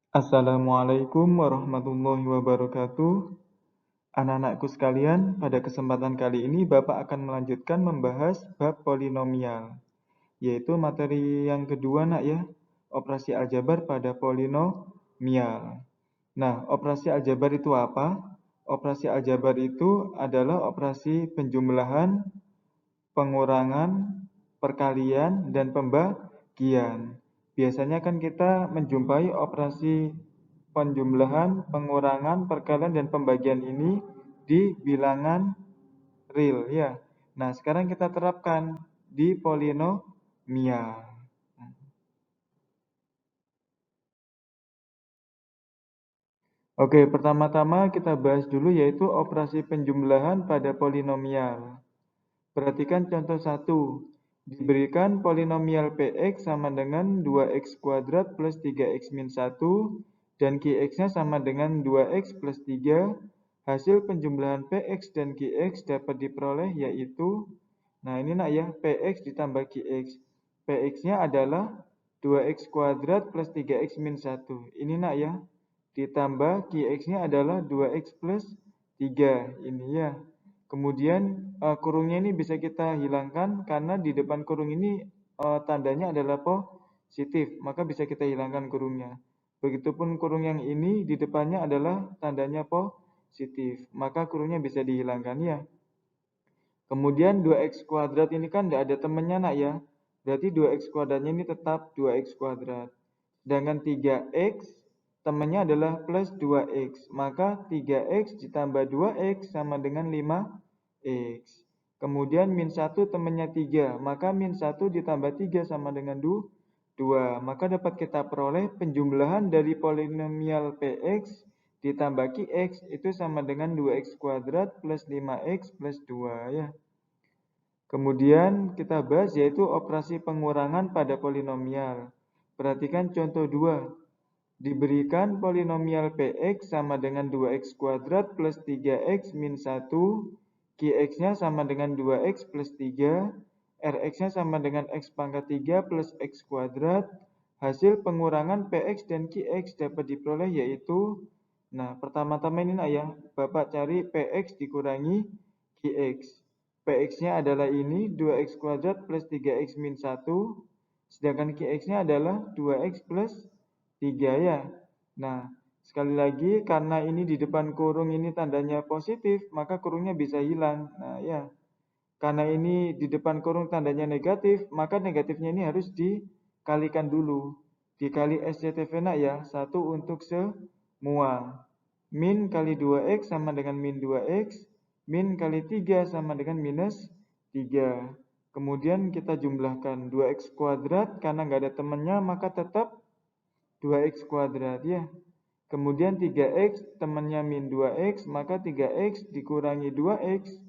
Assalamualaikum warahmatullahi wabarakatuh. Anak-anakku sekalian, pada kesempatan kali ini Bapak akan melanjutkan membahas bab polinomial, yaitu materi yang kedua nak ya, operasi aljabar pada polinomial. Nah, operasi aljabar itu apa? Operasi aljabar itu adalah operasi penjumlahan, pengurangan, perkalian, dan pembagian. Biasanya kan kita menjumpai operasi penjumlahan, pengurangan, perkalian, dan pembagian ini di bilangan real ya. Nah, sekarang kita terapkan di polinomial. Oke, pertama-tama kita bahas dulu yaitu operasi penjumlahan pada polinomial. Perhatikan contoh 1. Diberikan polinomial Px sama dengan 2x kuadrat plus 3x min 1 dan Qx-nya sama dengan 2x plus 3. Hasil penjumlahan Px dan Qx dapat diperoleh yaitu, nah ini nak ya, Px ditambah Qx. Px-nya adalah 2x kuadrat plus 3x min 1. Ini nak ya, ditambah Qx-nya adalah 2x plus 3. Ini ya. Kemudian kurungnya ini bisa kita hilangkan karena di depan kurung ini tandanya adalah positif, maka bisa kita hilangkan kurungnya. Begitupun kurung yang ini di depannya adalah tandanya positif, maka kurungnya bisa dihilangkan ya. Kemudian 2x kuadrat ini kan tidak ada temannya nak ya, berarti 2x kuadratnya ini tetap 2x kuadrat. Sedangkan 3x temannya adalah plus 2x, maka 3x ditambah 2x sama dengan 5x. Kemudian min 1 temannya 3, maka min 1 ditambah 3 sama dengan 2. Maka dapat kita peroleh penjumlahan dari polinomial Px ditambah Qx itu sama dengan 2x kuadrat plus 5x plus 2 ya. Kemudian kita bahas yaitu operasi pengurangan pada polinomial. Perhatikan contoh 2. Diberikan polinomial Px sama dengan 2x kuadrat plus 3x min 1, Qx-nya sama dengan 2x plus 3, Rx-nya sama dengan x pangkat 3 plus x kuadrat. Hasil pengurangan Px dan Qx dapat diperoleh yaitu, nah pertama-tama ini nak ya, Bapak cari Px dikurangi Qx. Px-nya adalah ini 2x kuadrat plus 3x min 1, sedangkan Qx-nya adalah 2x plus 3 ya. Nah, sekali lagi karena ini di depan kurung ini tandanya positif, maka kurungnya bisa hilang. Nah, ya. Karena ini di depan kurung tandanya negatif, maka negatifnya ini harus dikalikan dulu. Dikali SCTV nak ya, 1 untuk semua. Min kali 2x sama dengan min 2x, min kali 3 sama dengan minus 3. Kemudian kita jumlahkan 2x kuadrat, karena nggak ada temannya maka tetap 2x kuadrat ya. Kemudian 3x temannya min 2x, maka 3x dikurangi 2x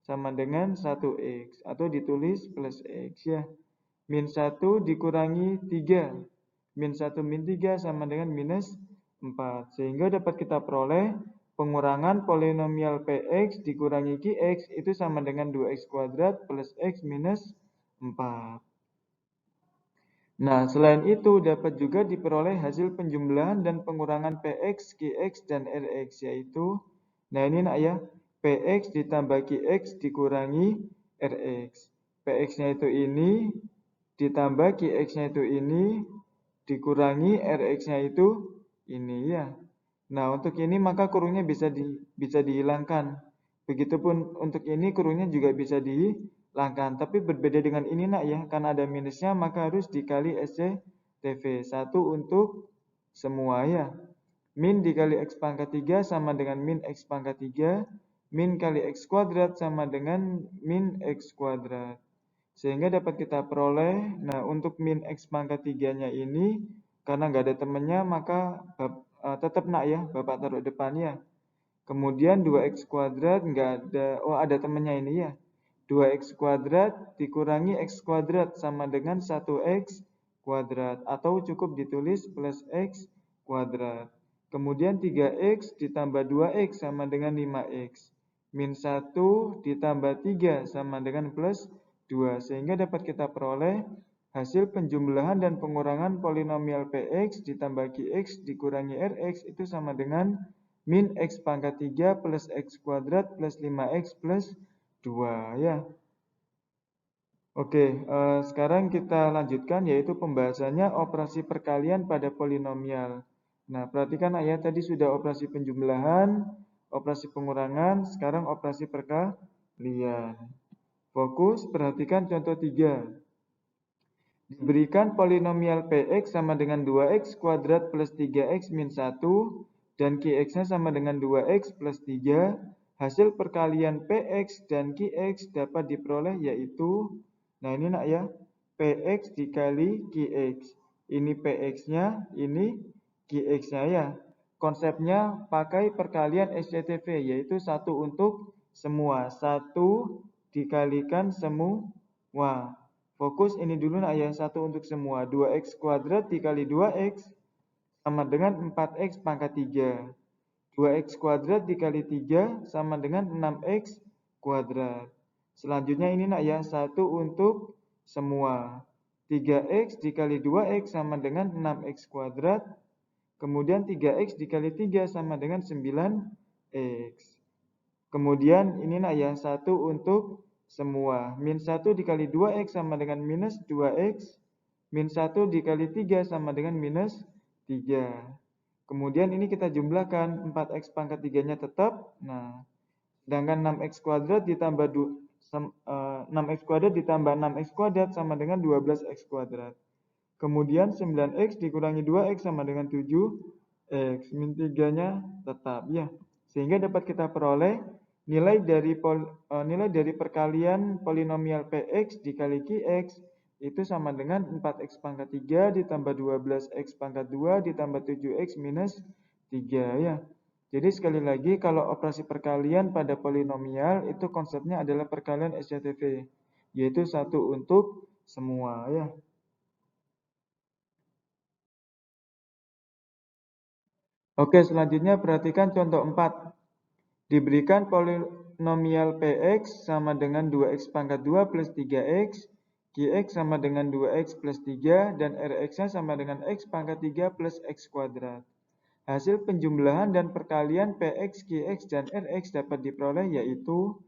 sama dengan 1x atau ditulis plus x ya. Min 1 dikurangi 3. Min 1 min 3 sama dengan minus 4. Sehingga dapat kita peroleh pengurangan polinomial Px dikurangi Qx itu sama dengan 2x kuadrat plus x minus 4. Nah, selain itu dapat juga diperoleh hasil penjumlahan dan pengurangan Px, Qx, dan Rx yaitu, nah ini nak ya, Px ditambah Qx dikurangi Rx. Px-nya itu ini, ditambah Qx-nya itu ini, dikurangi Rx-nya itu ini ya. Nah, untuk ini maka kurungnya bisa dihilangkan. Begitupun untuk ini kurungnya juga bisa dihilangkan. Tapi berbeda dengan ini nak ya, karena ada minusnya maka harus dikali SCTV. 1 untuk semua ya. Min dikali x pangkat 3 sama dengan min x pangkat 3. Min kali x kuadrat sama dengan min x kuadrat. Sehingga dapat kita peroleh, nah untuk min x pangkat 3-nya ini, karena nggak ada temannya maka tetap nak ya, Bapak taruh depannya. Kemudian 2x kuadrat nggak ada, ada temannya ini ya. 2x kuadrat dikurangi x kuadrat sama dengan 1x kuadrat. Atau cukup ditulis plus x kuadrat. Kemudian 3x ditambah 2x sama dengan 5x. Min 1 ditambah 3 sama dengan plus 2. Sehingga dapat kita peroleh hasil penjumlahan dan pengurangan polinomial Px ditambah Qx dikurangi Rx itu sama dengan min X pangkat 3 plus X kuadrat plus 5X plus 2 ya. Oke, sekarang kita lanjutkan yaitu pembahasannya operasi perkalian pada polinomial. Nah, perhatikan ya, tadi sudah operasi penjumlahan, operasi pengurangan, sekarang operasi perkalian. Fokus, perhatikan contoh 3. Diberikan polinomial Px sama dengan 2x kuadrat plus 3x min 1 dan Qx-nya sama dengan 2x plus 3. Hasil perkalian Px dan Qx dapat diperoleh yaitu, nah ini nak ya, Px dikali Qx. Ini Px-nya, ini Qx-nya ya. Konsepnya pakai perkalian SCTV yaitu 1 untuk semua. 1 dikalikan semua. Fokus ini dulu nak ya, 1 untuk semua. 2x kuadrat dikali 2x sama dengan 4x pangkat 3. 2x kuadrat dikali 3 sama dengan 6x kuadrat. Selanjutnya ini nak ya, 1 untuk semua. 3x dikali 2x sama dengan 6x kuadrat. Kemudian 3x dikali 3 sama dengan 9x. Kemudian ini nak ya, 1 untuk semua. Min 1 dikali 2x sama dengan minus 2x. Min 1 dikali 3 sama dengan minus 3. Kemudian ini kita jumlahkan, 4x pangkat 3-nya tetap. Nah, sedangkan 6x kuadrat ditambah 6x kuadrat ditambah 6x kuadrat sama dengan 12x kuadrat. Kemudian 9x dikurangi 2x sama dengan 7x. Min 3-nya tetap ya. Sehingga dapat kita peroleh nilai dari perkalian polinomial Px dikali Qx itu sama dengan 4x pangkat 3 ditambah 12x pangkat 2 ditambah 7x minus 3 ya. Jadi sekali lagi kalau operasi perkalian pada polinomial itu konsepnya adalah perkalian SCTV, yaitu 1 untuk semua ya. Oke, selanjutnya perhatikan contoh 4. Diberikan polinomial Px sama dengan 2x pangkat 2 plus 3x, Qx sama dengan 2x plus 3, dan Rx-nya sama dengan x pangkat 3 plus x kuadrat. Hasil penjumlahan dan perkalian Px, Qx, dan Rx dapat diperoleh yaitu,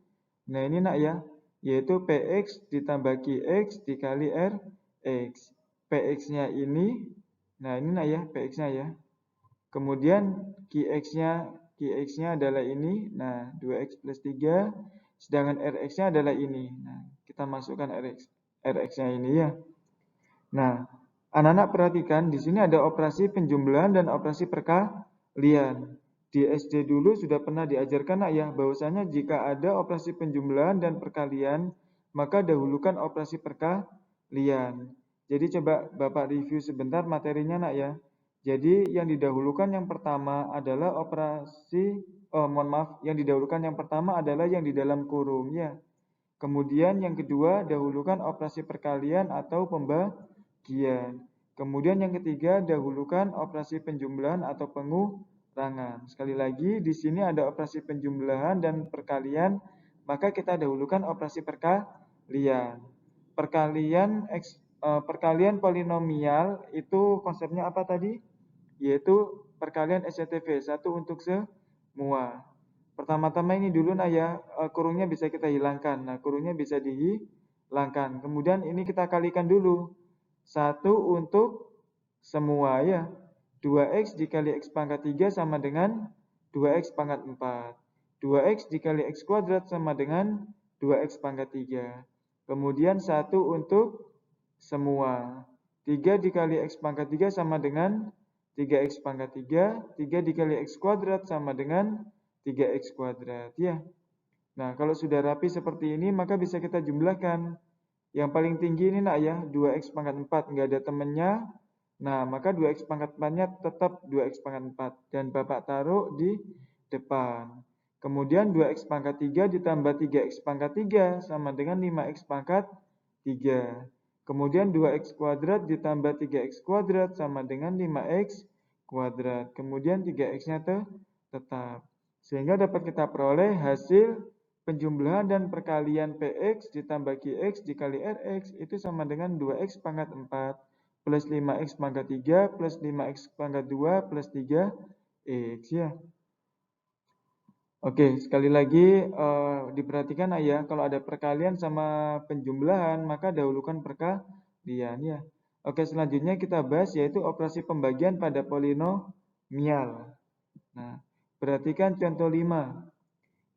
nah ini nak ya, yaitu Px ditambah Qx dikali Rx. Px-nya ini, nah ini nak ya, Px-nya ya. Kemudian Qx-nya adalah ini. Nah, 2x plus 3. Sedangkan Rx-nya adalah ini. Nah, kita masukkan Rx-nya ini ya. Nah, anak-anak perhatikan di sini ada operasi penjumlahan dan operasi perkalian. Di SD dulu sudah pernah diajarkan nak ya, bahwasanya jika ada operasi penjumlahan dan perkalian, maka dahulukan operasi perkalian. Jadi coba Bapak review sebentar materinya nak ya. Jadi yang didahulukan yang pertama adalah yang didahulukan yang pertama adalah yang di dalam kurung ya. Kemudian yang kedua dahulukan operasi perkalian atau pembagian. Kemudian yang ketiga dahulukan operasi penjumlahan atau pengurangan. Sekali lagi di sini ada operasi penjumlahan dan perkalian, maka kita dahulukan operasi perkalian. Perkalian polinomial itu konsepnya apa tadi? Yaitu perkalian SCTV, 1 untuk semua. Pertama-tama ini dulu nah ya, kurungnya bisa kita hilangkan. Nah, kurungnya bisa dihilangkan. Kemudian ini kita kalikan dulu. 1 untuk semua ya. 2x dikali x pangkat 3 sama dengan 2x pangkat 4. 2x dikali x kuadrat sama dengan 2x pangkat 3. Kemudian 1 untuk semua. 3 dikali x pangkat 3 sama dengan 3x pangkat 3, 3 dikali x kuadrat sama dengan 3x kuadrat ya. Nah, kalau sudah rapi seperti ini maka bisa kita jumlahkan. Yang paling tinggi ini nak ya, 2x pangkat 4 enggak ada temannya. Nah, maka 2x pangkat 4-nya tetap 2x pangkat 4 dan Bapak taruh di depan. Kemudian 2x pangkat 3 ditambah 3x pangkat 3 sama dengan 5x pangkat 3. Kemudian 2x kuadrat ditambah 3x kuadrat sama dengan 5x kuadrat. Kemudian 3x-nya tetap. Sehingga dapat kita peroleh hasil penjumlahan dan perkalian Px ditambah Qx dikali Rx itu sama dengan 2x pangkat 4 plus 5x pangkat 3 plus 5x pangkat 2 plus 3x ya. Oke, sekali lagi diperhatikan ya, kalau ada perkalian sama penjumlahan maka dahulukan perkalian ya. Oke, selanjutnya kita bahas yaitu operasi pembagian pada polinomial. Nah, perhatikan contoh 5.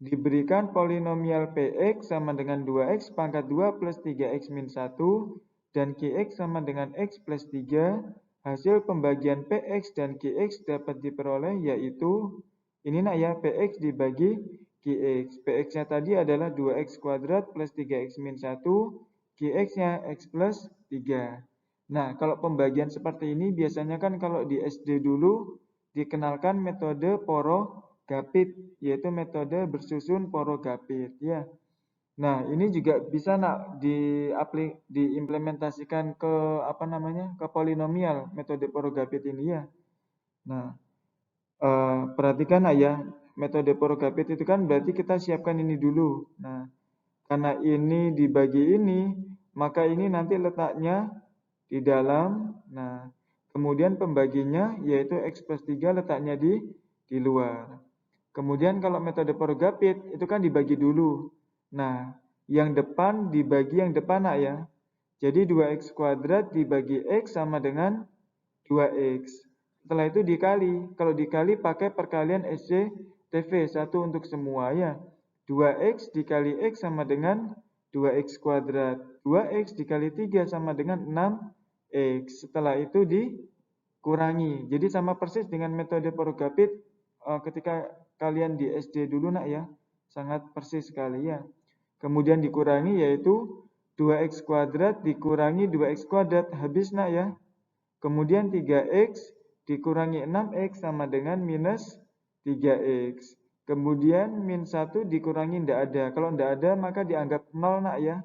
Diberikan polinomial Px sama dengan 2x pangkat 2 plus 3x min 1 dan Qx sama dengan x plus 3, hasil pembagian Px dan Qx dapat diperoleh yaitu ini nak ya, Px dibagi Qx. Px-nya tadi adalah 2x kuadrat plus 3x min 1, Qx-nya x plus 3. Nah, kalau pembagian seperti ini biasanya kan kalau di SD dulu dikenalkan metode Poro-Gapit, yaitu metode bersusun Poro-Gapit ya. Nah, ini juga bisa nak diimplementasikan ke ke polinomial metode Poro-Gapit ini ya. Nah, perhatikan ya, metode Poro-Gapit itu kan berarti kita siapkan ini dulu. Nah, karena ini dibagi ini, maka ini nanti letaknya di dalam. Nah, kemudian pembaginya yaitu x plus 3 letaknya di luar. Kemudian kalau metode Poro-Gapit itu kan dibagi dulu. Nah, yang depan dibagi yang depan nak ya. Jadi 2x kuadrat dibagi x sama dengan 2x. Setelah itu dikali. Kalau dikali pakai perkalian SCTV, satu untuk semua ya. 2x dikali x sama dengan 2x kuadrat. 2x dikali 3 sama dengan 6x. Setelah itu dikurangi. Jadi sama persis dengan metode Poro-Gapit ketika kalian di SD dulu nak ya. Sangat persis sekali ya. Kemudian dikurangi yaitu 2x kuadrat dikurangi 2x kuadrat. Habis nak ya. Kemudian 3x dikurangi 6x sama dengan minus 3x. Kemudian min 1 dikurangi tidak ada. Kalau tidak ada maka dianggap 0 nak ya.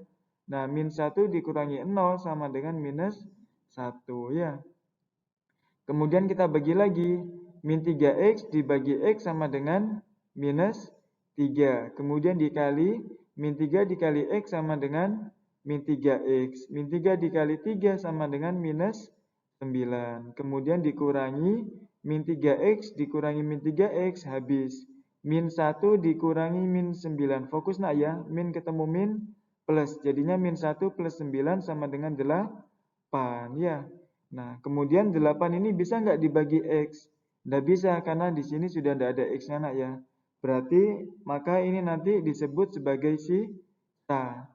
Nah, min 1 dikurangi 0 sama dengan minus 1 ya. Kemudian kita bagi lagi. Min 3x dibagi x sama dengan minus 3. Kemudian dikali. Min 3 dikali x sama dengan min 3x. Min 3 dikali 3 sama dengan minus 9. Kemudian dikurangi min 3x dikurangi min 3x habis. Min 1 dikurangi min 9. Fokus nak ya. Min ketemu min plus. Jadinya min 1 plus 9 sama dengan 8 ya. Nah, kemudian 8 ini bisa nggak dibagi x? Nggak bisa karena di sini sudah tidak ada x-nya nak ya. Berarti maka ini nanti disebut sebagai sisa.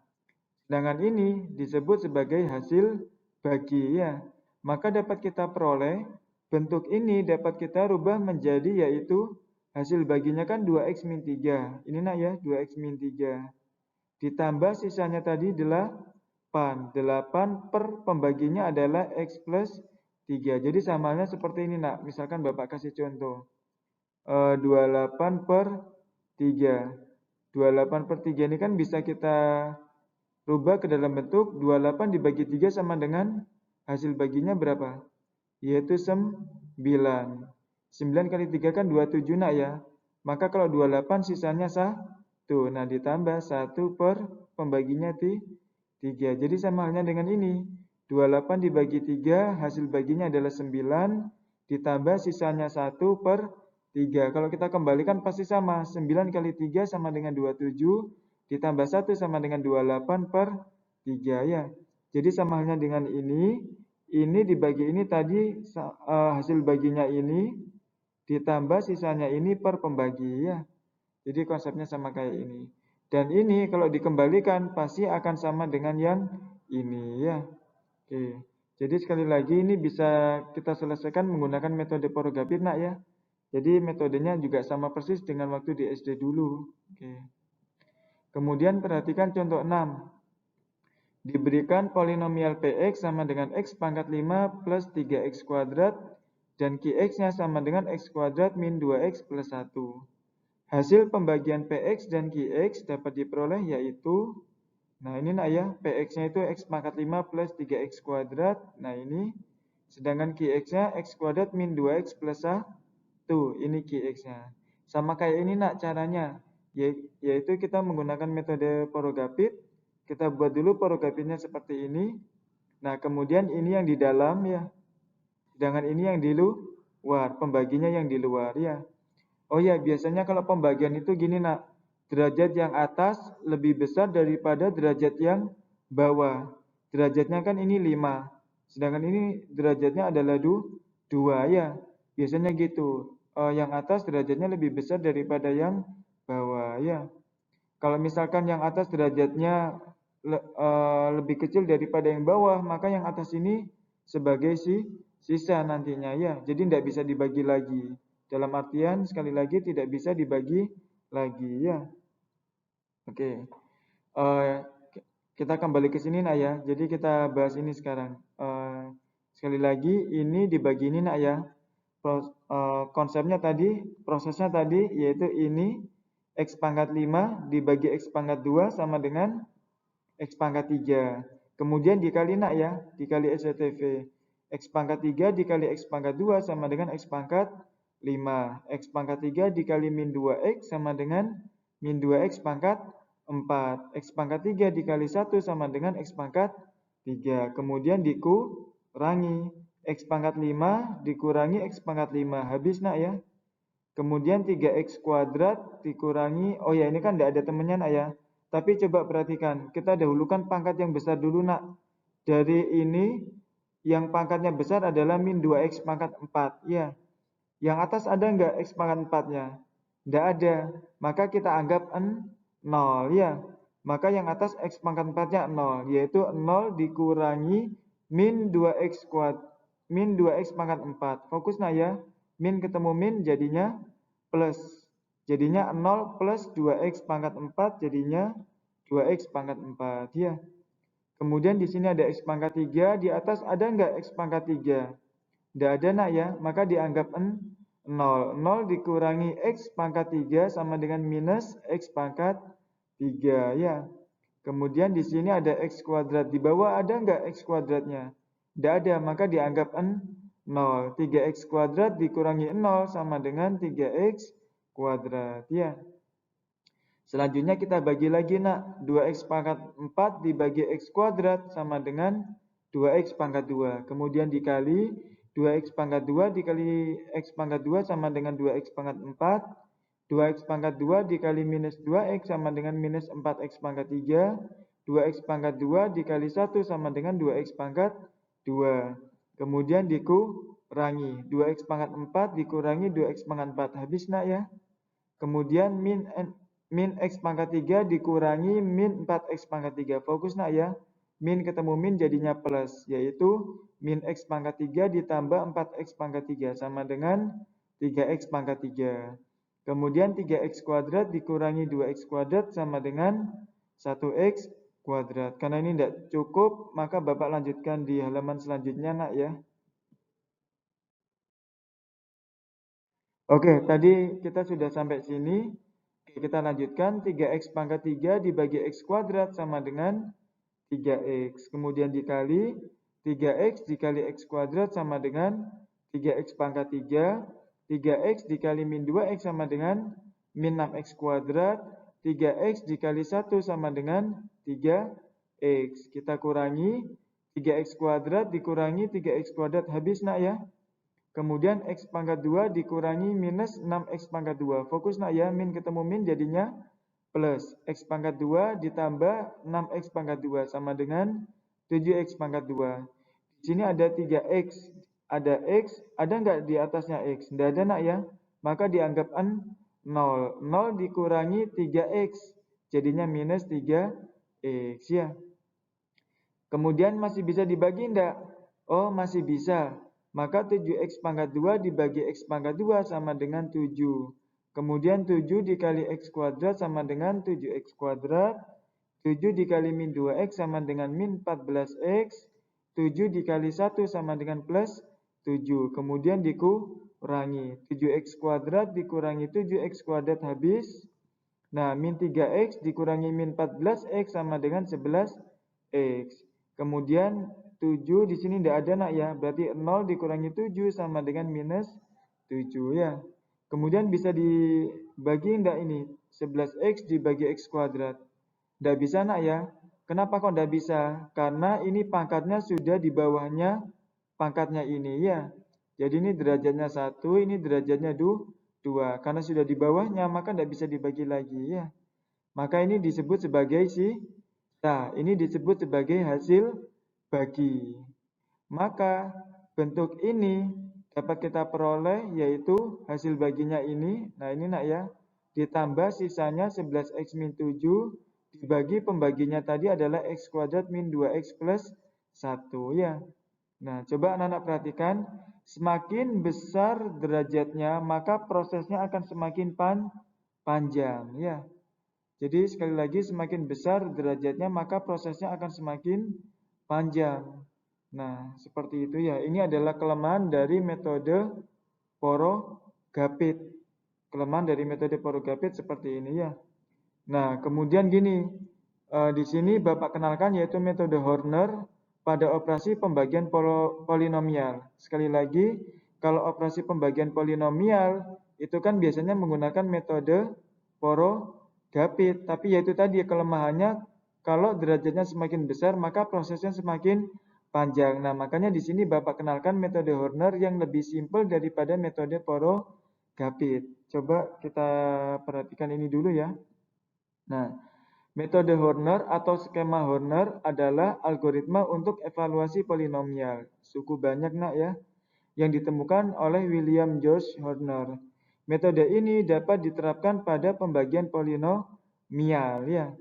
Sedangkan ini disebut sebagai hasil bagi ya. Maka dapat kita peroleh bentuk ini dapat kita rubah menjadi yaitu hasil baginya kan 2x min 3. Ini nak ya 2x min 3. Ditambah sisanya tadi 8. 8 per pembaginya adalah x plus 3. Jadi samanya seperti ini nak. Misalkan Bapak kasih contoh. 28 per 3. 28 per 3 ini kan bisa kita rubah ke dalam bentuk 28 dibagi 3 sama dengan hasil baginya berapa? Yaitu 9. 9 kali 3 kan 27 nak ya. Maka kalau 28 sisanya 1. Nah ditambah 1 per pembaginya 3. Jadi sama halnya dengan ini. 28 dibagi 3 hasil baginya adalah 9. Ditambah sisanya 1 per 3. Kalau kita kembalikan pasti sama. 9 kali 3 sama dengan 27. Ditambah 1 sama dengan 28 per 3 ya. Jadi sama halnya dengan ini. Ini dibagi ini tadi hasil baginya ini. Ditambah sisanya ini per pembagi ya. Jadi konsepnya sama kayak ini. Dan ini kalau dikembalikan pasti akan sama dengan yang ini ya. Oke. Jadi sekali lagi ini bisa kita selesaikan menggunakan metode Poro-Gapit nak ya. Jadi metodenya juga sama persis dengan waktu di SD dulu. Oke. Kemudian perhatikan contoh 6. Diberikan polinomial Px sama dengan x pangkat 5 plus 3x kuadrat dan Qx-nya sama dengan x kuadrat min 2x plus 1. Hasil pembagian Px dan Qx dapat diperoleh yaitu, nah ini nak ya, Px-nya itu x pangkat 5 plus 3x kuadrat. Nah ini, sedangkan Qx-nya x kuadrat min 2x plus 1. Ini Qx-nya. Sama kayak ini nak caranya. yaitu kita menggunakan metode porogapit. Kita buat dulu porogapitnya seperti ini. Nah, kemudian ini yang di dalam ya. Sedangkan ini yang di luar, pembaginya yang di luar ya. Oh ya, biasanya kalau pembagian itu gini nak, derajat yang atas lebih besar daripada derajat yang bawah. Derajatnya kan ini 5, sedangkan ini derajatnya adalah 2 ya. Biasanya gitu, yang atas derajatnya lebih besar daripada yang bawah ya. Kalau misalkan yang atas derajatnya lebih kecil daripada yang bawah, maka yang atas ini sebagai sisa nantinya ya. Jadi tidak bisa dibagi lagi. Dalam artian sekali lagi tidak bisa dibagi lagi ya. Oke. Eh, kita kembali ke sini nak ya. Jadi kita bahas ini sekarang. Sekali lagi ini dibagi ini nak ya. Konsepnya tadi, prosesnya tadi yaitu ini X pangkat 5 dibagi X pangkat 2 sama dengan X pangkat 3. Kemudian dikali nak ya, dikali SCTV. X pangkat 3 dikali X pangkat 2 sama dengan X pangkat 5. X pangkat 3 dikali min 2X sama dengan min 2X pangkat 4. X pangkat 3 dikali 1 sama dengan X pangkat 3. Kemudian dikurangi. X pangkat 5 dikurangi X pangkat 5. Habis nak ya. Kemudian 3X kuadrat dikurangi, oh ya ini kan tidak ada temannya nak ya. Tapi coba perhatikan, kita dahulukan pangkat yang besar dulu nak. Dari ini, yang pangkatnya besar adalah min 2X pangkat 4. Ya. Yang atas ada enggak X pangkat 4-nya? Tidak ada. Maka kita anggap 0 ya. Maka yang atas X pangkat 4-nya 0. Yaitu 0 dikurangi min 2X min 2X pangkat 4. Fokus nak ya. Min ketemu min jadinya plus. Jadinya 0 plus 2X pangkat 4 jadinya 2X pangkat 4 ya. Kemudian di sini ada X pangkat 3, di atas ada enggak X pangkat 3? Tidak ada nak ya, maka dianggap 0. 0 dikurangi X pangkat 3 sama dengan minus X pangkat 3 ya. Kemudian di sini ada X kuadrat, di bawah ada enggak X kuadratnya? Tidak ada, maka dianggap 0. 3X kuadrat dikurangi 0 sama dengan 3X kuadrat ya. Selanjutnya kita bagi lagi nak. 2X pangkat 4 dibagi X kuadrat sama dengan 2X pangkat 2. Kemudian dikali 2X pangkat 2 dikali X pangkat 2 sama dengan 2X pangkat 4. 2X pangkat 2 dikali minus 2X sama dengan minus 4X pangkat 3. 2X pangkat 2 dikali 1 sama dengan 2X pangkat 2. Kemudian dikurangi. 2X pangkat 4 dikurangi 2X pangkat 4. Habis nak ya. Kemudian min X pangkat 3 dikurangi min 4X pangkat 3. Fokus nak ya. Min ketemu min jadinya plus. Yaitu min X pangkat 3 ditambah 4X pangkat 3. Sama dengan 3X pangkat 3. Kemudian 3X kuadrat dikurangi 2X kuadrat sama dengan 1X kuadrat. Karena ini tidak cukup, maka Bapak lanjutkan di halaman selanjutnya nak ya. Oke, tadi kita sudah sampai sini. Kita lanjutkan, 3X pangkat 3 dibagi X kuadrat sama dengan 3X. Kemudian dikali 3X dikali X kuadrat sama dengan 3X pangkat 3. 3X dikali min 2X sama dengan min 6X kuadrat. 3X dikali 1 sama dengan 3X. Kita kurangi 3X kuadrat dikurangi 3X kuadrat. Habis nak ya. Kemudian X pangkat 2 dikurangi minus 6X pangkat 2. Fokus nak ya, min ketemu min jadinya plus. X pangkat 2 ditambah 6X pangkat 2 sama dengan 7X pangkat 2. Di sini ada 3X. Ada X, ada enggak di atasnya X? Tidak ada nak ya. Maka dianggap 0. 0 dikurangi 3X. Jadinya minus 3X ya. Kemudian masih bisa dibagi enggak? Oh masih bisa. Maka 7X pangkat 2 dibagi X pangkat 2 sama dengan 7. Kemudian 7 dikali X kuadrat sama dengan 7X kuadrat. 7 dikali min 2X sama dengan min 14X. 7 dikali 1 sama dengan plus 7. Kemudian dikurangi. 7X kuadrat dikurangi 7X kuadrat habis. Nah, min 3X dikurangi min 14X sama dengan 11X. Kemudian 7 di sini tidak ada nak ya. Berarti 0 dikurangi 7 sama dengan minus 7 ya. Kemudian bisa dibagi enggak ini? 11x dibagi x kuadrat. Tidak bisa nak ya. Kenapa kok tidak bisa? Karena ini pangkatnya sudah di bawahnya pangkatnya ini ya. Jadi ini derajatnya 1, ini derajatnya 2. Karena sudah di bawahnya maka tidak bisa dibagi lagi ya. Maka ini disebut sebagai sisa. Ini disebut sebagai hasil bagi. Maka bentuk ini dapat kita peroleh yaitu hasil baginya ini. Nah ini nak ya. Ditambah sisanya 11x min 7 dibagi pembaginya tadi adalah x kuadrat min 2x plus 1 ya. Nah coba anak-anak perhatikan. Semakin besar derajatnya maka prosesnya akan semakin panjang ya. Jadi sekali lagi semakin besar derajatnya maka prosesnya akan semakin panjang. Nah, seperti itu ya. Ini adalah kelemahan dari metode Poro-Gapit. Kelemahan dari metode Poro-Gapit seperti ini ya. Nah, kemudian gini. Di sini Bapak kenalkan yaitu metode Horner pada operasi pembagian polinomial. Sekali lagi, kalau operasi pembagian polinomial itu kan biasanya menggunakan metode Poro-Gapit. Tapi yaitu tadi kelemahannya kalau derajatnya semakin besar maka prosesnya semakin panjang. Nah, makanya di sini Bapak kenalkan metode Horner yang lebih simpel daripada metode Poro-Gapit. Coba kita perhatikan ini dulu ya. Nah, metode Horner atau skema Horner adalah algoritma untuk evaluasi polinomial. Suku banyak nak ya, yang ditemukan oleh William George Horner. Metode ini dapat diterapkan pada pembagian polinomial ya.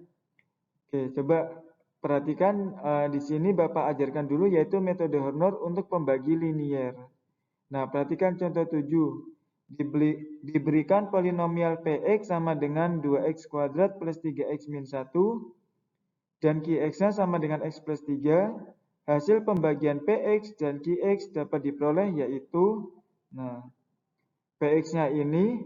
Oke, coba perhatikan di sini Bapak ajarkan dulu yaitu metode Horner untuk pembagi linier. Nah, perhatikan contoh 7. Diberikan polinomial Px sama dengan 2x kuadrat plus 3x min 1 dan Qx-nya sama dengan x plus 3. Hasil pembagian Px dan Qx dapat diperoleh yaitu, nah, Px-nya ini,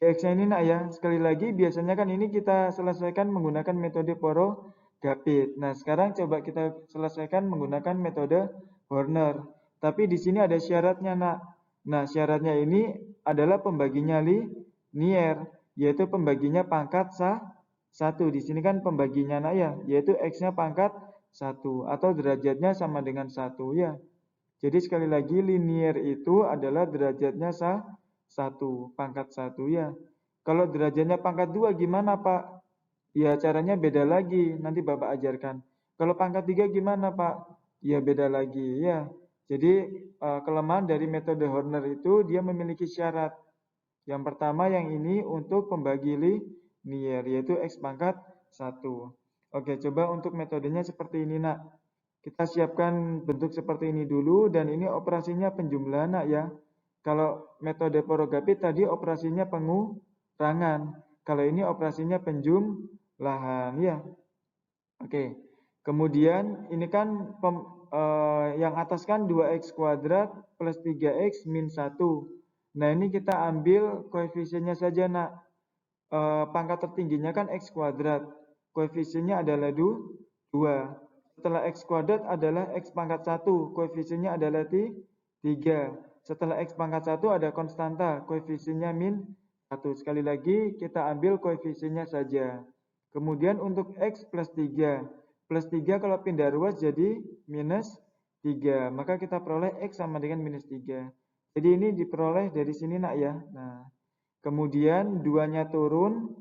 Qx-nya ini nak ya. Sekali lagi biasanya kan ini kita selesaikan menggunakan metode Poro-Gapit. Nah, sekarang coba kita selesaikan menggunakan metode Horner. Tapi di sini ada syaratnya nak. Nah, syaratnya ini adalah pembaginya linier, yaitu pembaginya pangkat 1. Di sini kan pembaginya nak ya, yaitu x-nya pangkat 1 atau derajatnya sama dengan 1 ya. Jadi sekali lagi linier itu adalah derajatnya 1, pangkat 1 ya. Kalau derajatnya pangkat 2 gimana Pak? Ya caranya beda lagi, nanti Bapak ajarkan. Kalau pangkat 3 gimana Pak? Ya beda lagi ya. Jadi kelemahan dari metode Horner itu dia memiliki syarat. Yang pertama yang ini untuk pembagi linier yaitu x pangkat 1. Oke, coba untuk metodenya seperti ini nak. Kita siapkan bentuk seperti ini dulu dan ini operasinya penjumlahan nak ya. Kalau metode Poro-Gapit tadi operasinya pengurangan. Kalau ini operasinya penjumlahan ya. Oke. Kemudian ini kan yang atas kan 2x kuadrat plus 3x min 1. Nah, ini kita ambil koefisiennya saja nak. Pangkat tertingginya kan x kuadrat. Koefisiennya adalah 2. Setelah x kuadrat adalah x pangkat 1. Koefisiennya adalah 3. Setelah x pangkat 1 ada konstanta. Koefisiennya min 1. Sekali lagi kita ambil koefisiennya saja. Kemudian untuk x plus 3. Plus 3 kalau pindah ruas jadi minus 3. Maka kita peroleh x sama dengan minus 3. Jadi ini diperoleh dari sini nak ya. Nah, kemudian 2-nya turun.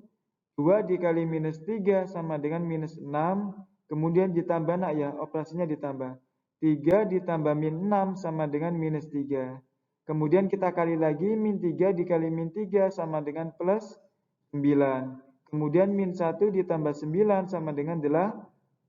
2 dikali minus 3 sama dengan minus 6. Kemudian ditambah nak ya. Operasinya ditambah. 3 ditambah min 6 sama dengan minus 3. Kemudian kita kali lagi min 3 dikali min 3 sama dengan plus 9. Kemudian min 1 ditambah 9 sama dengan 8.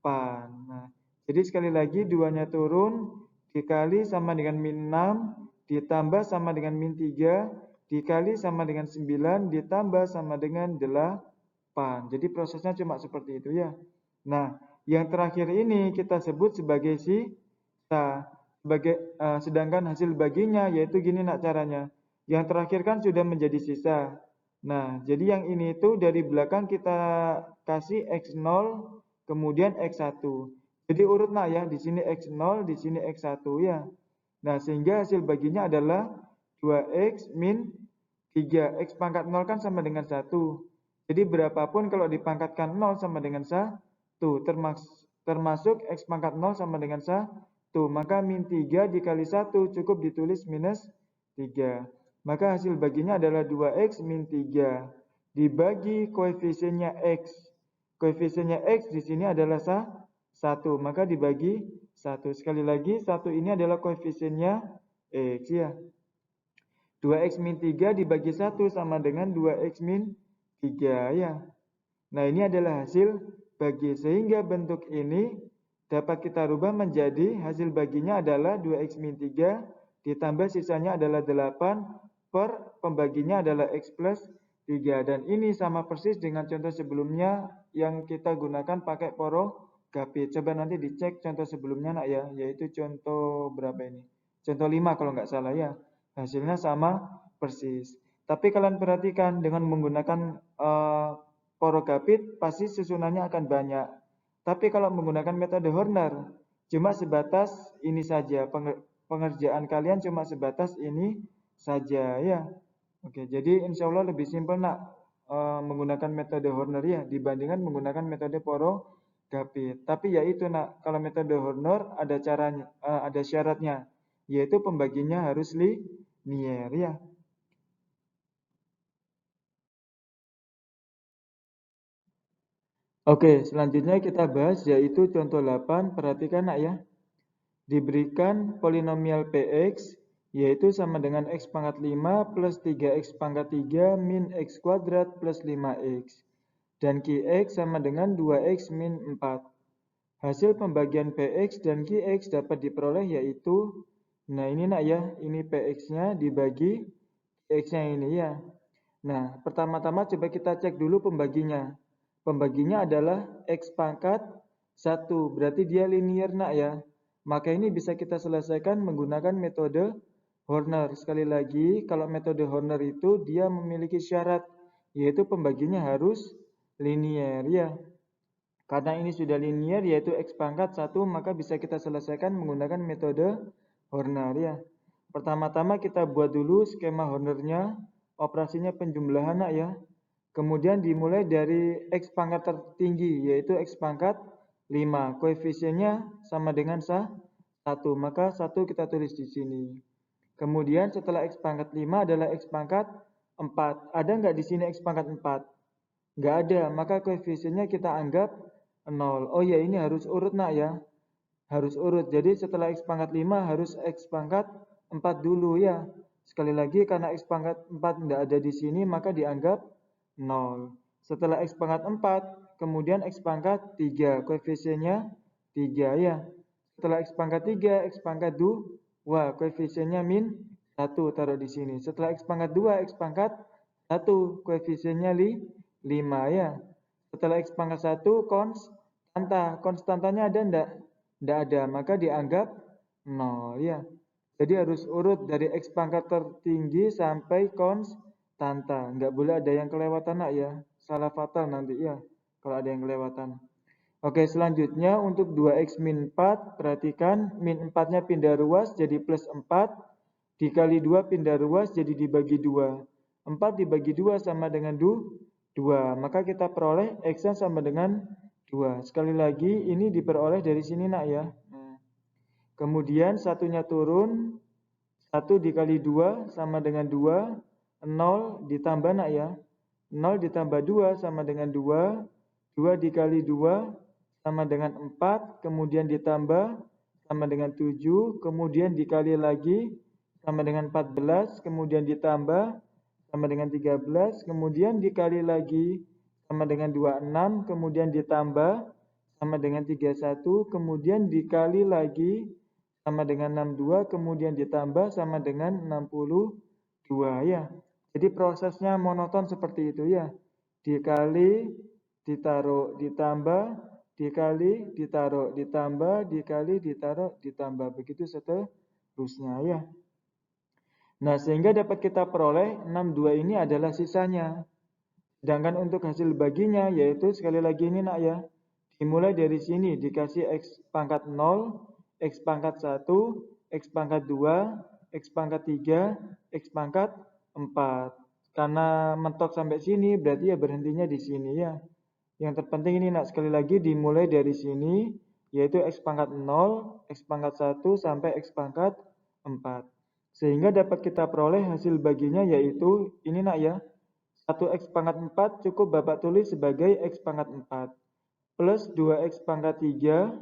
Nah, jadi sekali lagi 2-nya turun, dikali sama dengan min 6, ditambah sama dengan min 3, dikali sama dengan 9, ditambah sama dengan 8. Jadi prosesnya cuma seperti itu ya. Nah, yang terakhir ini kita sebut sebagai sisa. Sedangkan hasil baginya yaitu gini nak caranya. Yang terakhir kan sudah menjadi sisa. Nah, jadi yang ini itu dari belakang kita kasih x0 kemudian x1. Jadi urut nak ya, di sini x0, di sini x1 ya. Nah, sehingga hasil baginya adalah 2x min 3. X pangkat 0 kan sama dengan 1. Jadi berapapun kalau dipangkatkan 0 sama dengan 1, termasuk X pangkat 0 sama dengan 1, maka min 3 dikali 1 cukup ditulis minus 3. Maka hasil baginya adalah 2X min 3 dibagi koefisiennya X. Koefisiennya X di sini adalah 1, maka dibagi 1. Sekali lagi, 1 ini adalah koefisiennya X ya. 2X min 3 dibagi 1 sama dengan 2X min 3 ya. Nah, ini adalah hasil bagi. Sehingga bentuk ini dapat kita rubah menjadi hasil baginya adalah 2X min 3 ditambah sisanya adalah 8 per pembaginya adalah X plus 3. Dan ini sama persis dengan contoh sebelumnya yang kita gunakan pakai porogapit. Coba nanti dicek contoh sebelumnya nak ya, yaitu contoh berapa ini? Contoh 5 kalau nggak salah ya. Hasilnya sama persis. Tapi kalian perhatikan dengan menggunakan porogapit pasti susunannya akan banyak. Tapi kalau menggunakan metode Horner cuma sebatas ini saja. Pengerjaan kalian cuma sebatas ini saja ya. Oke, jadi insya Allah lebih simpel nak menggunakan metode Horner ya dibandingkan menggunakan metode porogapit. Tapi ya itu nak, kalau metode Horner ada caranya, ada syaratnya, yaitu pembaginya harus linear ya. Oke, selanjutnya kita bahas yaitu contoh 8. Perhatikan nak ya. Diberikan polinomial Px yaitu sama dengan X pangkat 5 plus 3X pangkat 3 min X kuadrat plus 5X. Dan Qx sama dengan 2X min 4. Hasil pembagian Px dan Qx dapat diperoleh yaitu, nah ini nak ya, ini Px-nya dibagi Qx-nya ini ya. Nah, pertama-tama coba kita cek dulu pembaginya. Pembaginya adalah X pangkat 1, berarti dia linear nak ya. Maka ini bisa kita selesaikan menggunakan metode Horner. Sekali lagi, kalau metode Horner itu dia memiliki syarat, yaitu pembaginya harus linear ya. Karena ini sudah linear yaitu X pangkat 1, maka bisa kita selesaikan menggunakan metode Horner ya. Pertama-tama kita buat dulu skema Hornernya, operasinya penjumlahan nak ya. Kemudian dimulai dari X pangkat tertinggi yaitu X pangkat 5. Koefisiennya sama dengan 1, maka 1 kita tulis di sini. Kemudian setelah X pangkat 5 adalah X pangkat 4. Ada nggak di sini X pangkat 4? Nggak ada, maka koefisiennya kita anggap 0. Oh ya, ini harus urut nak ya. Harus urut. Jadi setelah X pangkat 5 harus X pangkat 4 dulu ya. Sekali lagi karena X pangkat 4 tidak ada di sini maka dianggap 0. Setelah X pangkat 4, kemudian X pangkat 3. Koefisiennya 3 ya. Setelah X pangkat 3, X pangkat 2. Koefisiennya min 1. Taruh di sini. Setelah X pangkat 2, X pangkat 1. Koefisiennya 5 ya. Setelah X pangkat 1, konstantanya ada enggak? Tidak ada, maka dianggap 0 ya. Jadi harus urut dari X pangkat tertinggi sampai konstanta. Enggak boleh ada yang kelewatan nak ya. Salah fatal nanti ya kalau ada yang kelewatan. Oke, selanjutnya untuk 2X min 4, perhatikan min 4-nya pindah ruas jadi plus 4. Dikali 2 pindah ruas jadi dibagi 2. 4 dibagi 2 sama dengan 2. Maka kita peroleh X-nya sama dengan 2. Sekali lagi ini diperoleh dari sini nak ya. Kemudian satunya turun. 1 dikali 2 sama dengan 2. 0 ditambah nak ya. 0 ditambah 2 sama dengan 2. 2 dikali 2 sama dengan 4. Kemudian ditambah sama dengan 7. Kemudian dikali lagi sama dengan 14. Kemudian ditambah sama dengan 13. Kemudian dikali lagi sama dengan 26. Kemudian ditambah sama dengan 31. Kemudian dikali lagi sama dengan 62, kemudian ditambah sama dengan 62 ya. Jadi prosesnya monoton seperti itu ya. Dikali, ditaruh, ditambah, dikali, ditaruh, ditambah, dikali, ditaruh, ditambah. Begitu seterusnya ya. Nah, sehingga dapat kita peroleh 62 ini adalah sisanya. Sedangkan untuk hasil baginya yaitu sekali lagi ini nak ya. Dimulai dari sini dikasih X pangkat 0, X pangkat 1, X pangkat 2, X pangkat 3, X pangkat 4. karena mentok sampai sini berarti ya berhentinya di sini ya. Yang terpenting ini nak, sekali lagi dimulai dari sini, yaitu X pangkat 0, X pangkat 1 sampai X pangkat 4. Sehingga dapat kita peroleh hasil baginya yaitu ini nak ya, 1X pangkat 4 cukup Bapak tulis sebagai X pangkat 4 plus 2X pangkat 3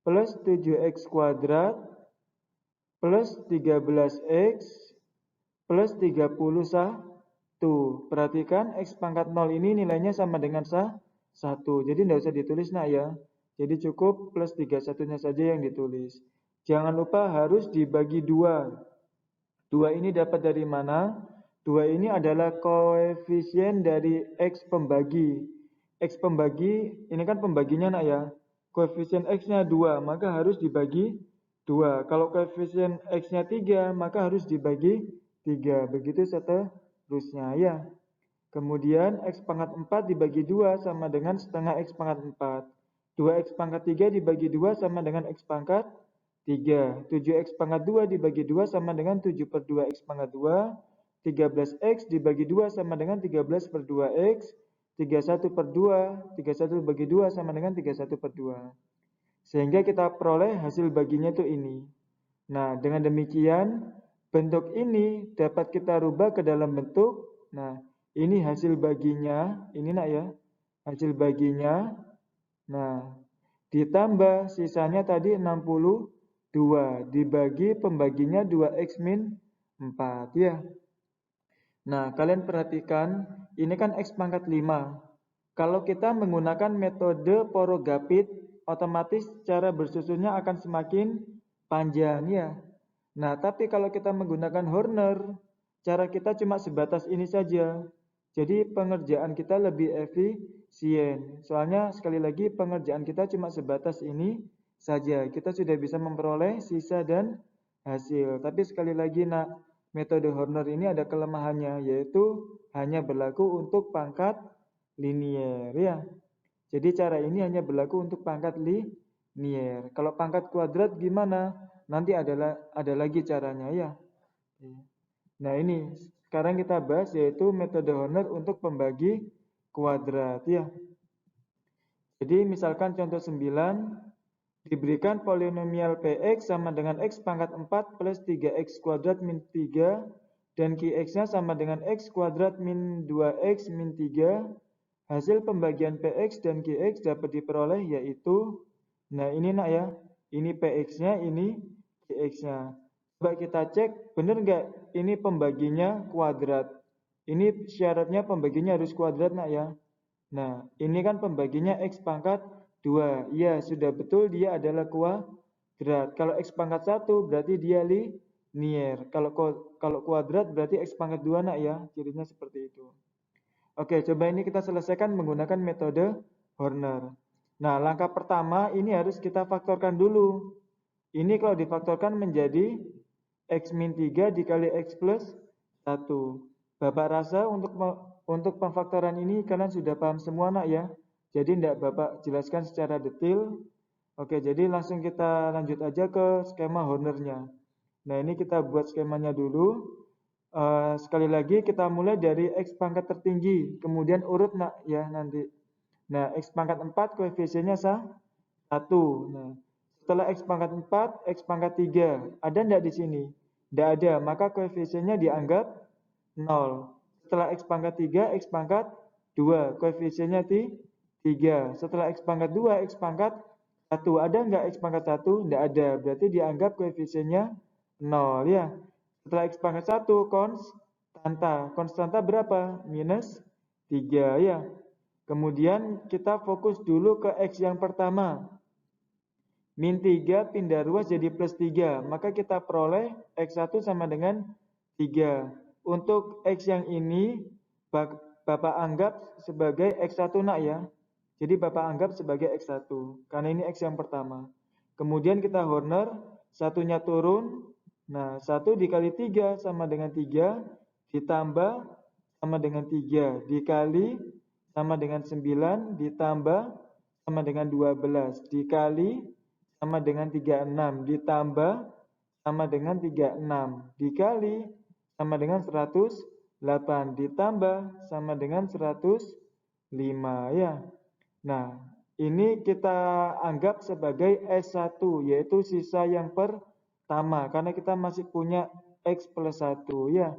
plus 7X kuadrat plus 13X plus 31. Perhatikan X pangkat 0 ini nilainya sama dengan 1. Jadi tidak usah ditulis nak ya. Jadi cukup plus 31-nya saja yang ditulis. Jangan lupa harus dibagi 2. 2 ini dapat dari mana? 2 ini adalah koefisien dari X pembagi. X pembagi, ini kan pembaginya nak ya. Koefisien X-nya 2, maka harus dibagi 2. Kalau koefisien X-nya 3, maka harus dibagi 3. Begitu seterusnya ya. Kemudian X pangkat 4 dibagi 2 sama dengan setengah X pangkat 4. 2X pangkat 3 dibagi 2 sama dengan X pangkat 3. 7X pangkat 2 dibagi 2 sama dengan 7 per 2X pangkat 2. 13X dibagi 2 sama dengan 13 per 2X. 31 per 2. 31 bagi 2 sama dengan 31 per 2. Sehingga kita peroleh hasil baginya itu ini. Nah, dengan demikian, bentuk ini dapat kita rubah ke dalam bentuk. Nah, ini hasil baginya. Ini nak ya, hasil baginya. Nah, ditambah sisanya tadi 62. Dibagi pembaginya 2X min 4 ya. Nah, kalian perhatikan, ini kan X pangkat 5. Kalau kita menggunakan metode Porogapit, otomatis cara bersusunnya akan semakin panjang ya. Nah, tapi kalau kita menggunakan Horner, cara kita cuma sebatas ini saja. Jadi pengerjaan kita lebih efisien. Soalnya sekali lagi pengerjaan kita cuma sebatas ini saja. Kita sudah bisa memperoleh sisa dan hasil. Tapi sekali lagi nak, metode Horner ini ada kelemahannya, yaitu hanya berlaku untuk pangkat linier ya. Jadi cara ini hanya berlaku untuk pangkat linier. Kalau pangkat kuadrat gimana? Nanti ada lagi caranya ya. Nah ini sekarang kita bahas yaitu metode Horner untuk pembagi kuadrat ya. Jadi misalkan contoh 9, diberikan polinomial Px sama dengan X pangkat 4 plus 3X kuadrat min 3 dan Qx-nya sama dengan X kuadrat min 2X min 3. Hasil pembagian Px dan Qx dapat diperoleh yaitu, nah ini nak ya, ini Px-nya, ini Qx-nya. Coba kita cek, benar nggak ini pembaginya kuadrat? Ini syaratnya pembaginya harus kuadrat nak ya. Nah, ini kan pembaginya X pangkat 2. Ya, sudah betul dia adalah kuadrat. Kalau X pangkat 1 berarti dia linier. Kalau kuadrat berarti X pangkat 2 nak ya. Cirinya seperti itu. Oke, coba ini kita selesaikan menggunakan metode Horner. Nah, langkah pertama ini harus kita faktorkan dulu. Ini kalau difaktorkan menjadi X min 3 dikali X plus 1. Bapak rasa untuk pemfaktoran ini kalian sudah paham semua nak ya. Jadi tidak Bapak jelaskan secara detail. Oke, jadi langsung kita lanjut aja ke skema Hornernya. Nah, ini kita buat skemanya dulu. Sekali lagi kita mulai dari X pangkat tertinggi, kemudian urut nak ya nanti. Nah, X pangkat 4 koefisiennya 1. Nah, setelah X pangkat 4, X pangkat 3. Ada enggak di sini? Tidak ada, maka koefisiennya dianggap 0. Setelah X pangkat 3, X pangkat 2. Koefisiennya 3. Setelah X pangkat 2, X pangkat 1. Ada enggak X pangkat 1? Tidak ada, berarti dianggap koefisiennya 0 ya. Setelah X pangkat 1, konstanta. Konstanta berapa? Minus 3 ya. Kemudian kita fokus dulu ke X yang pertama. Min 3 pindah ruas jadi plus 3. Maka kita peroleh X1 sama dengan 3. Untuk X yang ini, Bapak anggap sebagai X1 nak ya. Jadi Bapak anggap sebagai X1. Karena ini X yang pertama. Kemudian kita Horner, satunya turun. Nah, 1 dikali 3 sama dengan 3, ditambah sama dengan 3, dikali sama dengan 9, ditambah sama dengan 12, dikali sama dengan 36, ditambah sama dengan 36, dikali sama dengan 120. 8 ditambah sama dengan 105 ya. Nah, ini kita anggap sebagai S1, yaitu sisa yang pertama, karena kita masih punya X plus 1 ya.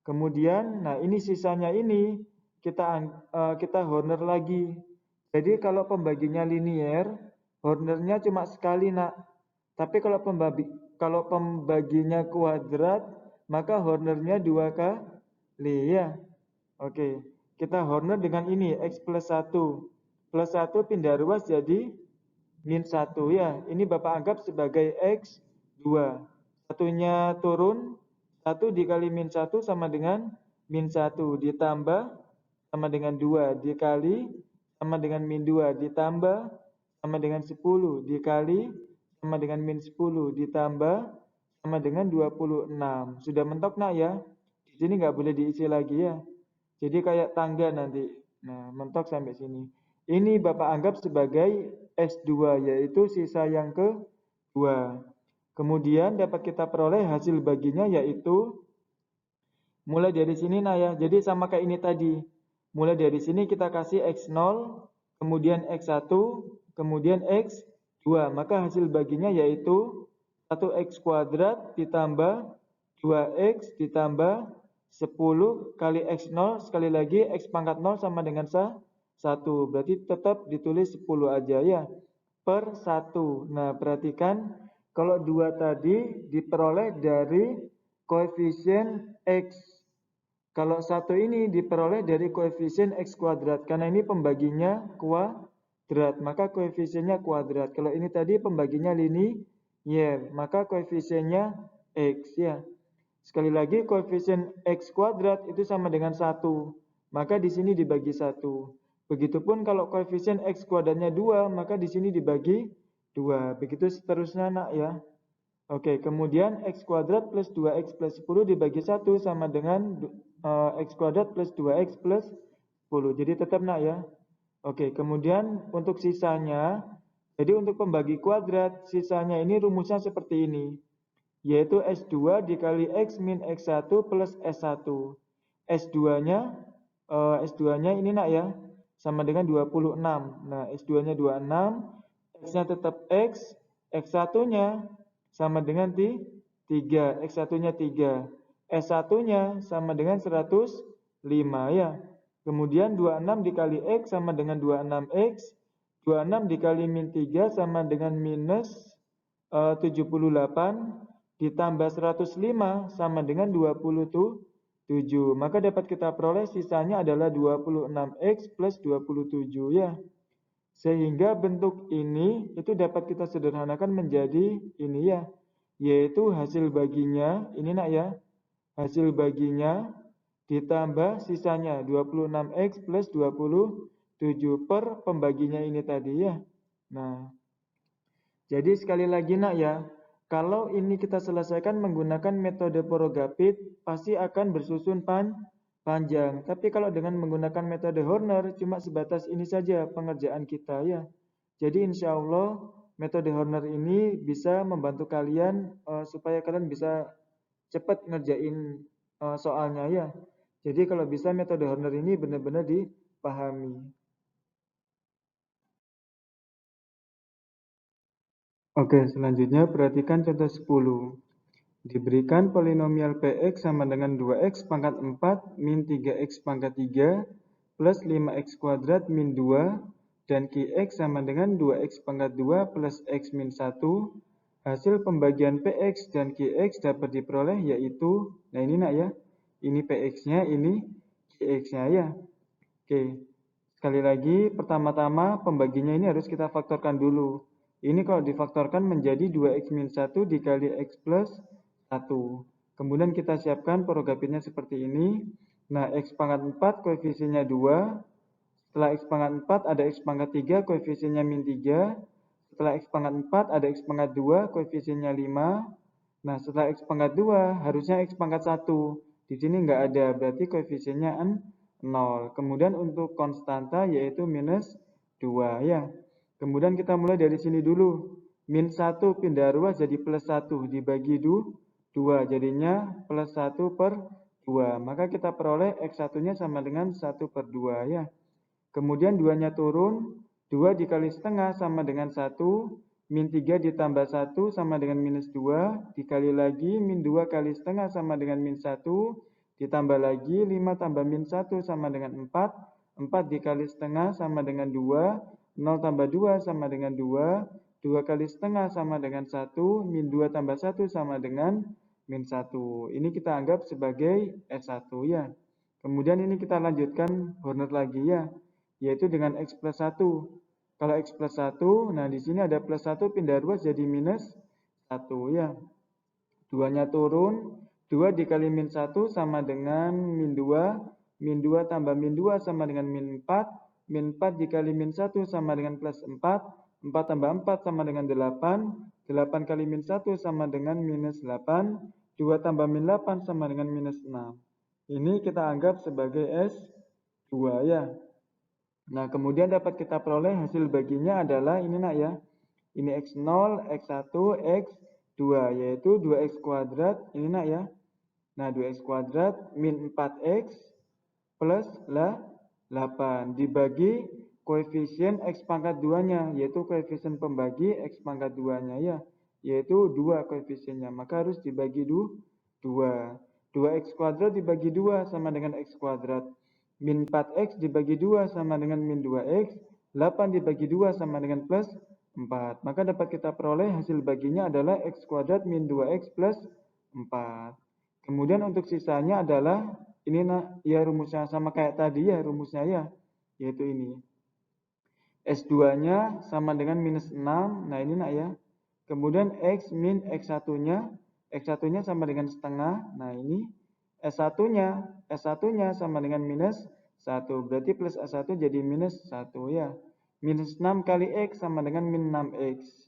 Kemudian, nah ini sisanya ini kita Horner lagi. Jadi kalau pembaginya linier, Hornernya cuma sekali nak. Tapi kalau pembaginya kuadrat, maka Hornernya 2 kali ya. Oke, kita Horner dengan ini X plus 1. Plus 1 pindah ruas jadi min 1 ya. Ini Bapak anggap sebagai X2. Satunya turun, 1 dikali min 1 sama dengan min 1 ditambah sama dengan 2 dikali sama dengan min 2 ditambah sama dengan 10 dikali sama dengan min 10 ditambah sama dengan 26. Sudah mentok nak ya? Di sini nggak boleh diisi lagi ya. Jadi kayak tangga nanti. Nah, mentok sampai sini. Ini Bapak anggap sebagai S2, yaitu sisa yang kedua. Kemudian dapat kita peroleh hasil baginya yaitu mulai dari sini nah ya. Jadi sama kayak ini tadi. Mulai dari sini kita kasih X0, kemudian X1, kemudian X2. Maka hasil baginya yaitu 1X kuadrat ditambah 2X ditambah 10 kali X0, sekali lagi X pangkat 0 sama dengan 1. Berarti tetap ditulis 10 aja ya. Per 1. Nah, perhatikan kalau 2 tadi diperoleh dari koefisien X. Kalau 1 ini diperoleh dari koefisien X kuadrat. Karena ini pembaginya kuadrat, maka koefisiennya kuadrat. Kalau ini tadi pembaginya linier, maka koefisiennya X ya. Sekali lagi koefisien X kuadrat itu sama dengan 1. Maka di sini dibagi 1. Begitupun kalau koefisien X kuadratnya 2, maka di sini dibagi 2. Begitu seterusnya nak ya. Oke, kemudian X kuadrat plus 2X plus 10 dibagi 1 sama dengan X kuadrat plus 2X plus 10. Jadi tetap nak ya. Oke, kemudian untuk sisanya, jadi untuk pembagi kuadrat, sisanya ini rumusnya seperti ini. Yaitu S2 dikali X min X1 plus S1. S2-nya ini nak ya, sama dengan 26. Nah, S2-nya 26, X-nya tetap X, X1-nya sama dengan 3, X1-nya 3. S1-nya sama dengan 105 ya. Kemudian 26 dikali X sama dengan 26X. 26 dikali min 3 sama dengan minus 78 ditambah 105 sama dengan 27. Maka dapat kita peroleh sisanya adalah 26X plus 27 ya. Sehingga bentuk ini itu dapat kita sederhanakan menjadi ini ya. Yaitu hasil baginya, ini nak ya. Hasil baginya ditambah sisanya 26X plus 27 per pembaginya ini tadi ya. Nah, jadi sekali lagi nak ya, kalau ini kita selesaikan menggunakan metode Porogapit, pasti akan bersusun panjang. Tapi kalau dengan menggunakan metode Horner, cuma sebatas ini saja pengerjaan kita ya. Jadi insya Allah metode Horner ini bisa membantu kalian supaya kalian bisa cepat ngerjain soalnya ya. Jadi kalau bisa metode Horner ini benar-benar dipahami. Oke, selanjutnya perhatikan contoh 10. Diberikan polinomial Px sama dengan 2x pangkat 4 min 3x pangkat 3 plus 5x kuadrat min 2 dan Qx sama dengan 2x pangkat 2 plus x min 1. Hasil pembagian Px dan Qx dapat diperoleh yaitu, nah ini nak ya, ini Px-nya, ini Qx-nya ya. Oke, sekali lagi pertama-tama pembaginya ini harus kita faktorkan dulu. Ini kalau difaktorkan menjadi 2x min 1 dikali x plus 1. Kemudian kita siapkan Porogapitnya seperti ini. Nah, x pangkat 4 koefisiennya 2. Setelah x pangkat 4 ada x pangkat 3 koefisiennya min 3. Setelah x pangkat 4 ada x pangkat 2 koefisiennya 5. Nah, setelah x pangkat 2 harusnya x pangkat 1. Di sini nggak ada, berarti koefisiennya 0. Kemudian untuk konstanta yaitu minus 2 ya. Kemudian kita mulai dari sini dulu. Min 1 pindah ruas jadi plus 1 dibagi 2 jadinya plus 1 per 2. Maka kita peroleh X1-nya sama dengan 1/2 ya. Kemudian 2-nya turun, 2 dikali setengah sama dengan 1, min 3 ditambah 1 sama dengan minus 2, dikali lagi min 2 kali setengah sama dengan min 1, ditambah lagi 5 tambah min 1 sama dengan 4, 4 dikali setengah sama dengan 2, 0 tambah 2 sama dengan 2, 2 kali setengah sama dengan 1, min 2 tambah 1 sama dengan min 1. Ini kita anggap sebagai S1 ya. Kemudian ini kita lanjutkan Horner lagi ya, yaitu dengan X plus 1. Kalau X plus 1, nah di sini ada plus 1 pindah ruas jadi minus 1 ya. 2-nya turun, 2 dikali min 1 sama dengan min 2, min 2 tambah min 2 sama dengan min 4, min 4 dikali min 1 sama dengan plus 4, 4 tambah 4 sama dengan 8, 8 kali min 1 sama dengan minus 8, 2 tambah min 8 sama dengan minus 6. Ini kita anggap sebagai S2 ya. Nah, kemudian dapat kita peroleh hasil baginya adalah ini nak ya. Ini X0, X1, X2, yaitu 2X kuadrat, ini nak ya. Nah, 2X kuadrat min 4X plus 8 dibagi koefisien X pangkat 2-nya, yaitu koefisien pembagi X pangkat 2-nya ya, yaitu 2 koefisiennya, maka harus dibagi 2. 2X kuadrat dibagi 2 sama dengan X kuadrat. Min 4X dibagi 2 sama dengan min 2X, 8 dibagi 2 sama dengan plus 4. Maka dapat kita peroleh hasil baginya adalah X kuadrat min 2X plus 4. Kemudian untuk sisanya adalah ini nak ya rumusnya sama kayak tadi ya rumusnya ya, yaitu ini. S2-nya sama dengan minus 6, nah ini nak ya. Kemudian X min X1-nya, X1-nya sama dengan setengah, nah ini. S1-nya sama dengan minus 1, berarti plus S1 jadi minus 1 ya. Minus 6 kali X sama dengan min 6X.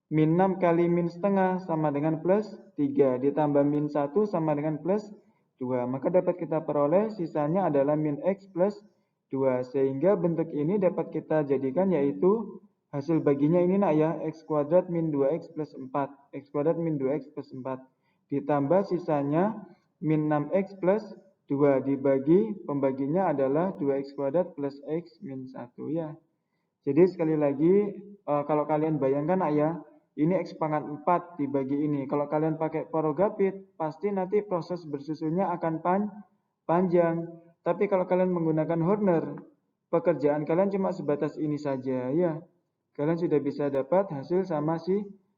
Min 6 kali min setengah sama dengan plus 3, ditambah min 1 sama dengan plus 2. Maka dapat kita peroleh sisanya adalah min X plus 2. Sehingga bentuk ini dapat kita jadikan yaitu hasil baginya ini nak ya, X kuadrat min 2X plus 4. X kuadrat min 2X plus 4. Ditambah sisanya min 6X plus 2 dibagi pembaginya adalah 2X kuadrat plus X min 1 ya. Jadi sekali lagi kalau kalian bayangkan nak ya, ini X pangkat 4 dibagi ini. Kalau kalian pakai porogapit, pasti nanti proses bersusunnya akan panjang. Tapi kalau kalian menggunakan Horner, pekerjaan kalian cuma sebatas ini saja ya. Kalian sudah bisa dapat hasil sama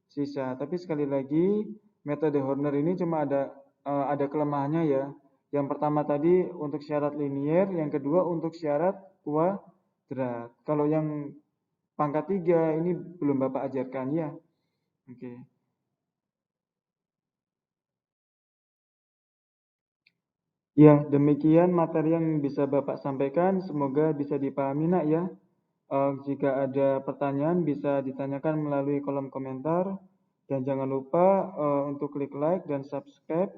sisa. Tapi sekali lagi, metode Horner ini cuma ada kelemahannya ya. Yang pertama tadi untuk syarat linier, yang kedua untuk syarat kuadrat. Kalau yang pangkat 3 ini belum Bapak ajarkan ya. Oke. Ya, demikian materi yang bisa Bapak sampaikan. Semoga bisa dipahami nak ya. Jika ada pertanyaan bisa ditanyakan melalui kolom komentar. Dan jangan lupa untuk klik like dan subscribe.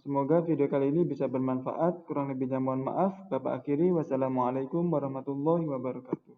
Semoga video kali ini bisa bermanfaat. Kurang lebihnya mohon maaf. Bapak akhiri. Wassalamualaikum warahmatullahi wabarakatuh.